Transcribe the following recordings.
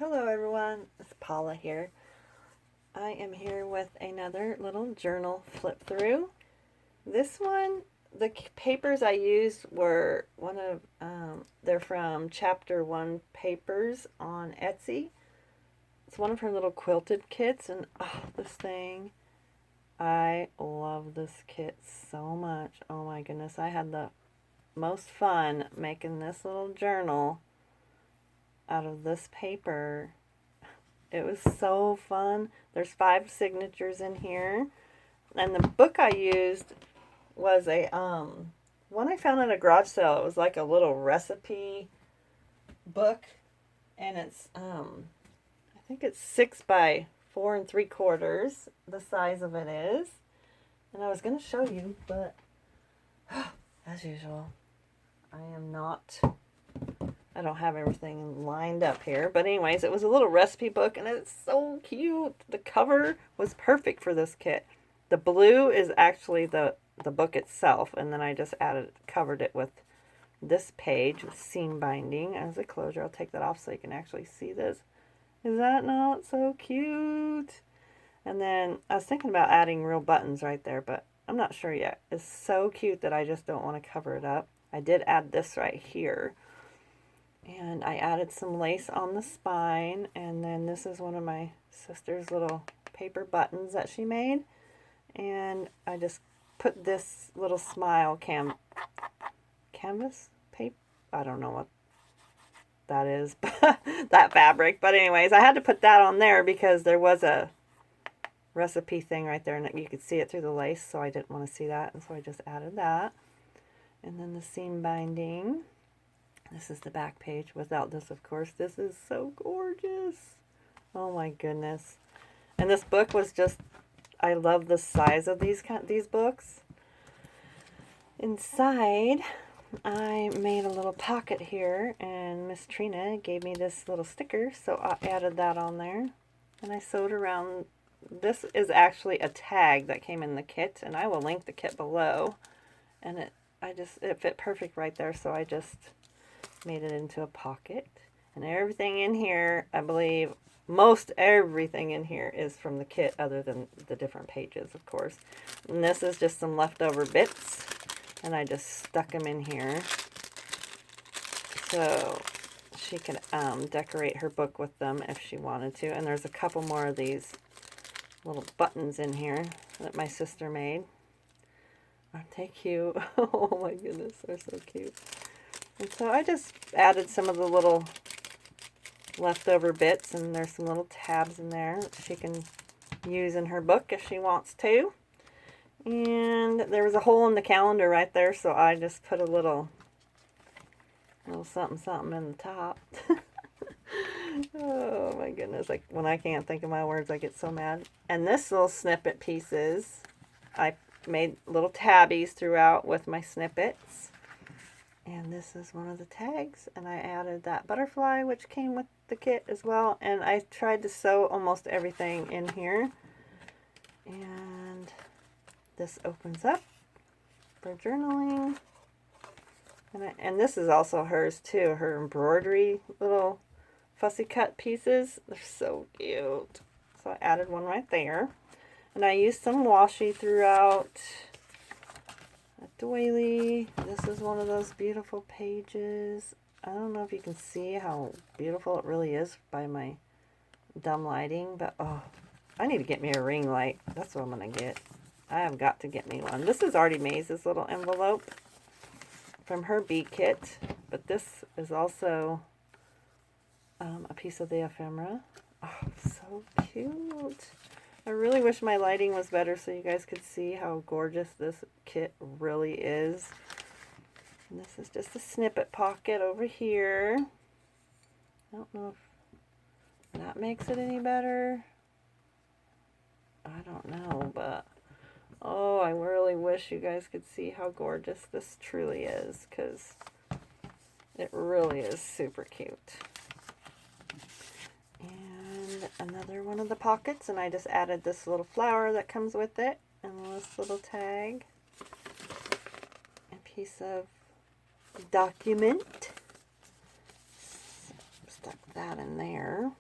Hello everyone, it's Paula here. I am here with another little journal flip through. This one, the papers I used were they're from Chapter 1 Papers on Etsy. It's one of her little quilted kits, and this thing, I love this kit so much. Oh my goodness, I had the most fun making this little journal out of this paper. It was so fun. There's 5 signatures in here. And the book I used was a one I found at a garage sale. It was like a little recipe book, and it's I think it's 6 by 4 3/4. The size of it is. And I was going to show you, but as usual, I don't have everything lined up here. But anyways, it was a little recipe book, and it's so cute. The cover was perfect for this kit. The blue is actually the book itself, and then I just covered it with this page with seam binding as a closure. I'll take that off so you can actually see this. Is that not so cute? And then I was thinking about adding real buttons right there, but I'm not sure yet. It's so cute that I just don't want to cover it up. I did add this right here. And I added some lace on the spine, and then this is one of my sister's little paper buttons that she made. And I just put this little smile canvas paper. I don't know what that is, that fabric. But anyways, I had to put that on there because there was a recipe thing right there, and you could see it through the lace, so I didn't want to see that, and so I just added that. And then the seam binding. This is the back page without this, of course. This is so gorgeous. Oh my goodness. And this book was just, I love the size of these books. Inside, I made a little pocket here, and Miss Trina gave me this little sticker, so I added that on there. And I sewed around. This is actually a tag that came in the kit, and I will link the kit below. And it fit perfect right there, so I just made it into a pocket. And everything in here, I believe most everything in here is from the kit, other than the different pages, of course. And this is just some leftover bits, and I just stuck them in here so she could decorate her book with them if she wanted to. And there's a couple more of these little buttons in here that my sister made. Aren't they cute? Oh my goodness, they're so cute. And so I just added some of the little leftover bits, and there's some little tabs in there that she can use in her book if she wants to. And there was a hole in the calendar right there, so I just put a little something something in the top. Oh my goodness, like when I can't think of my words, I get so mad. And this little snippet pieces, I made little tabbies throughout with my snippets. And this is one of the tags, and I added that butterfly, which came with the kit as well. And I tried to sew almost everything in here. And this opens up for journaling. And this is also hers too, her embroidery little fussy cut pieces. They're so cute. So I added one right there. And I used some washi throughout. Doily. This is one of those beautiful pages. I don't know if you can see how beautiful it really is by my dumb lighting, but oh, I need to get me a ring light. That's what I'm going to get. I have got to get me one. This is Artie Mays' little envelope from her bead kit, but this is also a piece of the ephemera. Oh, so cute. I really wish my lighting was better so you guys could see how gorgeous this kit really is. And this is just a snippet pocket over here. I don't know if that makes it any better. I don't know, but oh, I really wish you guys could see how gorgeous this truly is, because it really is super cute. And another one of the pockets, and I just added this little flower that comes with it, and this little tag, a piece of document, stuck that in there.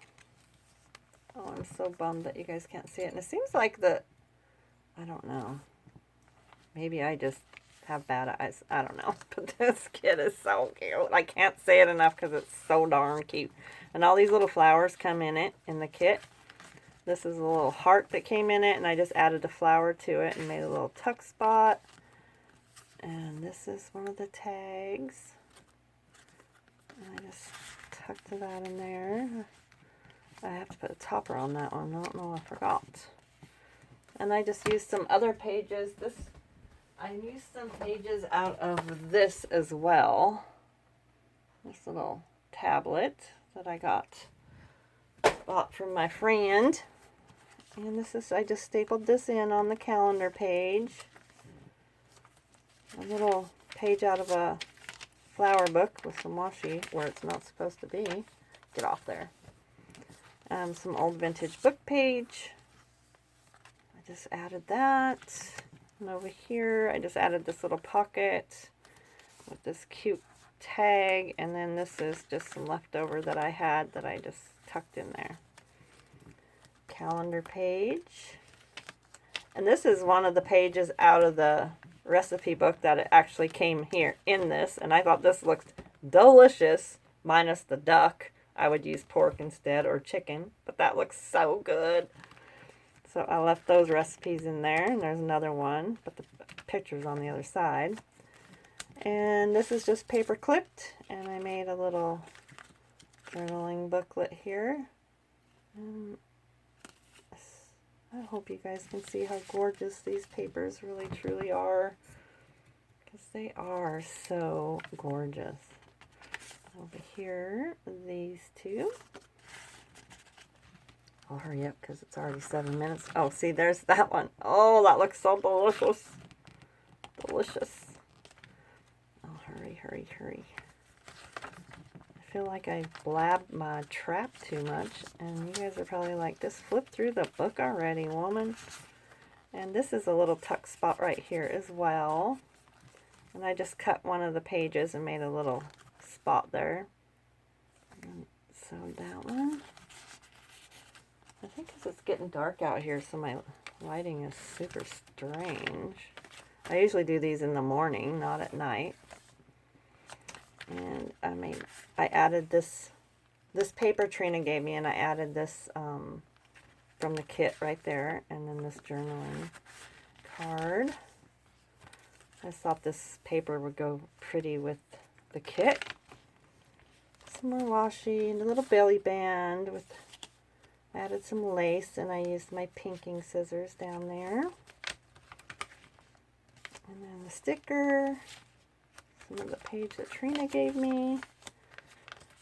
Oh, I'm so bummed that you guys can't see it. And it seems like I don't know. Maybe I just have bad eyes. I don't know. But this kit is so cute. I can't say it enough because it's so darn cute. And all these little flowers come in it, in the kit. This is a little heart that came in it, and I just added a flower to it and made a little tuck spot. And this is one of the tags. And I just tucked that in there. I have to put a topper on that one. I don't know, I forgot. And I just used some other pages. I used some pages out of this as well. This little tablet that I bought from my friend. And this is, I just stapled this in on the calendar page. A little page out of a flower book with some washi where it's not supposed to be. Get off there. Some old vintage book page. I just added that. And over here, I just added this little pocket with this cute tag. And then this is just some leftover that I had that I just tucked in there. Calendar page. And this is one of the pages out of the recipe book that it actually came here in this. And I thought this looked delicious, minus the duck. I would use pork instead, or chicken, but that looks so good. So I left those recipes in there, and there's another one, but the picture's on the other side. And this is just paper clipped, and I made a little journaling booklet here. I hope you guys can see how gorgeous these papers really truly are, because they are so gorgeous. Over here, these two. I'll hurry up because it's already 7 minutes. Oh, see, there's that one. Oh, that looks so delicious. Delicious. Oh, hurry, hurry, hurry. I feel like I blabbed my trap too much, and you guys are probably like, just flip through the book already, woman. And this is a little tuck spot right here as well. And I just cut one of the pages and made a little spot there. And so that one. I think because it's getting dark out here, so my lighting is super strange. I usually do these in the morning, not at night. And I added this paper Trina gave me, and I added this from the kit right there, and then this journaling card. I just thought this paper would go pretty with the kit. Some more washi and a little belly band with. I added some lace, and I used my pinking scissors down there. And then the sticker, some of the page that Trina gave me,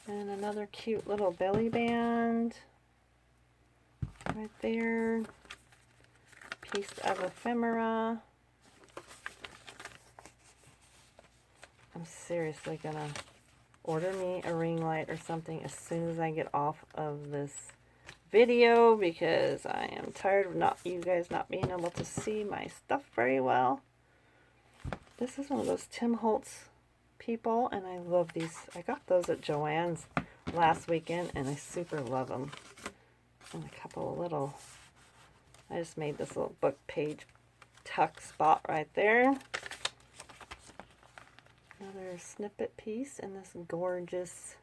and another cute little belly band right there. Piece of ephemera. I'm seriously gonna order me a ring light or something as soon as I get off of this video, because I am tired of you guys not being able to see my stuff very well. This is one of those Tim Holtz people, and I love these. I got those at Joann's last weekend, and I super love them. And a couple of little, I just made this little book page tuck spot right there. Another snippet piece in this gorgeous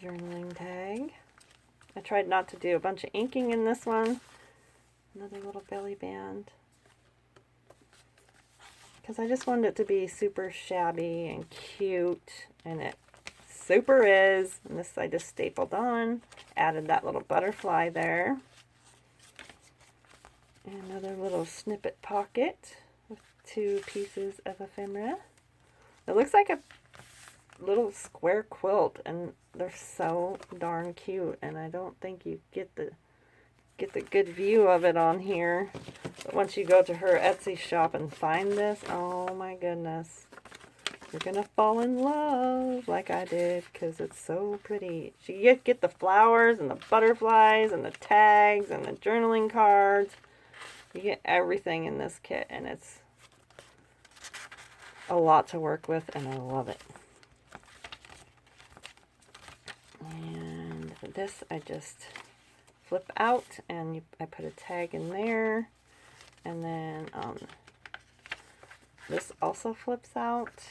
journaling tag. I tried not to do a bunch of inking in this one. Another little belly band. Because I just wanted it to be super shabby and cute. And it super is. And this I just stapled on. Added that little butterfly there. And another little snippet pocket with 2 pieces of ephemera. It looks like a little square quilt, and they're so darn cute, and I don't think you get the good view of it on here. But once you go to her Etsy shop and find this, oh my goodness, you're gonna fall in love like I did, because it's so pretty. You get the flowers and the butterflies and the tags and the journaling cards. You get everything in this kit, and it's a lot to work with, and I love it. this I just flip out, and I put a tag in there, and then this also flips out.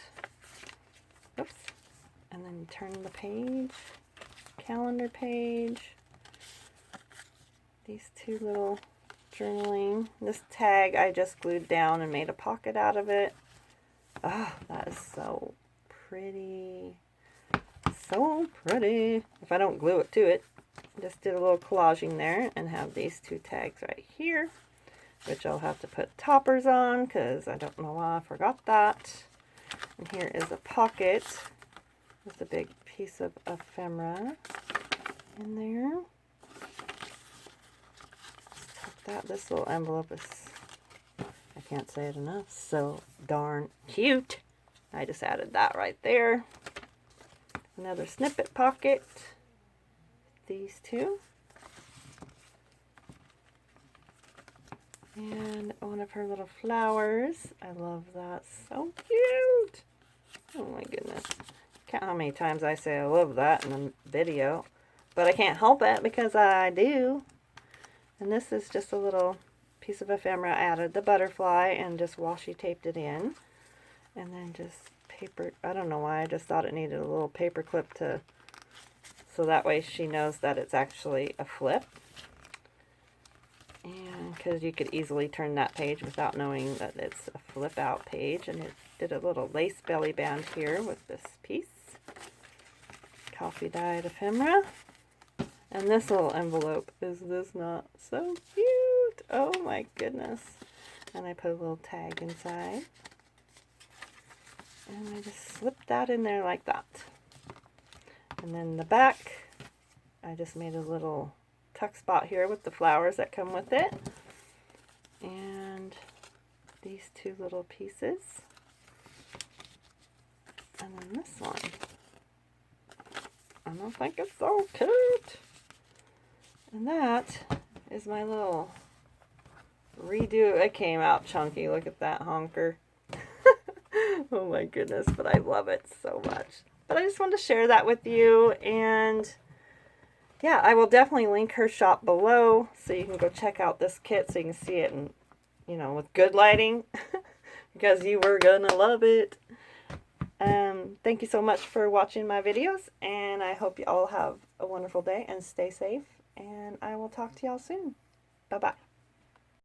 Oops. And then you turn the page, calendar page. These two little journaling. This tag I just glued down and made a pocket out of it. Oh, that is so pretty. So pretty. If I don't glue it to it. Just did a little collaging there and have these two tags right here, which I'll have to put toppers on because I don't know why I forgot that. And here is a pocket with a big piece of ephemera in there. Let's tuck that. This little envelope is, I can't say it enough, so darn cute. I just added that right there. Another snippet pocket. These two. And one of her little flowers. I love that. So cute. Oh my goodness. Count how many times I say I love that in the video. But I can't help it because I do. And this is just a little piece of ephemera. I added the butterfly and just washi taped it in. And then just paper. I don't know why. I just thought it needed a little paper clip to, so that way she knows that it's actually a flip. And because you could easily turn that page without knowing that it's a flip out page. And it did a little lace belly band here with this piece. Coffee dyed ephemera. And this little envelope, is this not so cute? Oh my goodness. And I put a little tag inside. And I just slipped that in there like that. And then the back, I just made a little tuck spot here with the flowers that come with it. And these two little pieces. And then this one. I don't think it's so cute. And that is my little redo. It came out chunky. Look at that honker. Oh my goodness, but I love it so much. But I just wanted to share that with you, and yeah, I will definitely link her shop below so you can go check out this kit so you can see it in, you know, with good lighting because you were gonna love it. Thank you so much for watching my videos, and I hope you all have a wonderful day and stay safe, and I will talk to y'all soon. Bye-bye.